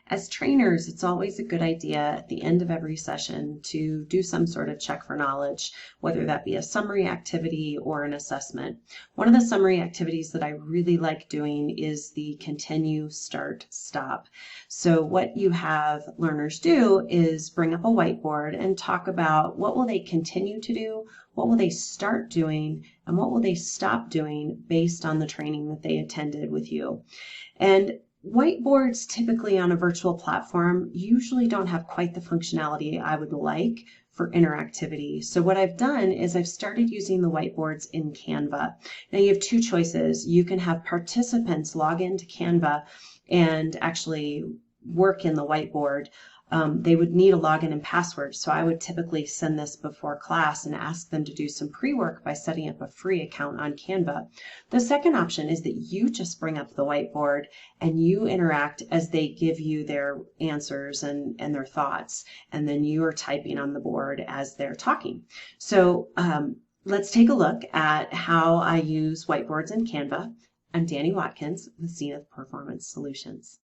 As trainers, it's always a good idea at the end of every session to do some sort of check for knowledge, whether that be a summary activity or an assessment. One of the summary activities that I really like doing is the continue, start, stop. So what you have learners do is bring up a whiteboard and talk about what will they continue to do, what will they start doing, and what will they stop doing based on the training that they attended with you. And whiteboards typically on a virtual platform usually don't have quite the functionality I would like for interactivity. So what I've done is I've started using the whiteboards in Canva. Now you have two choices. You can have participants log into Canva and actually work in the whiteboard. They would need a login and password, so I would typically send this before class and ask them to do some pre-work by setting up a free account on Canva. The second option is that you just bring up the whiteboard and you interact as they give you their answers and their thoughts, and then you are typing on the board as they're talking. So let's take a look at how I use whiteboards in Canva. I'm Danny Watkins with Zenith Performance Solutions.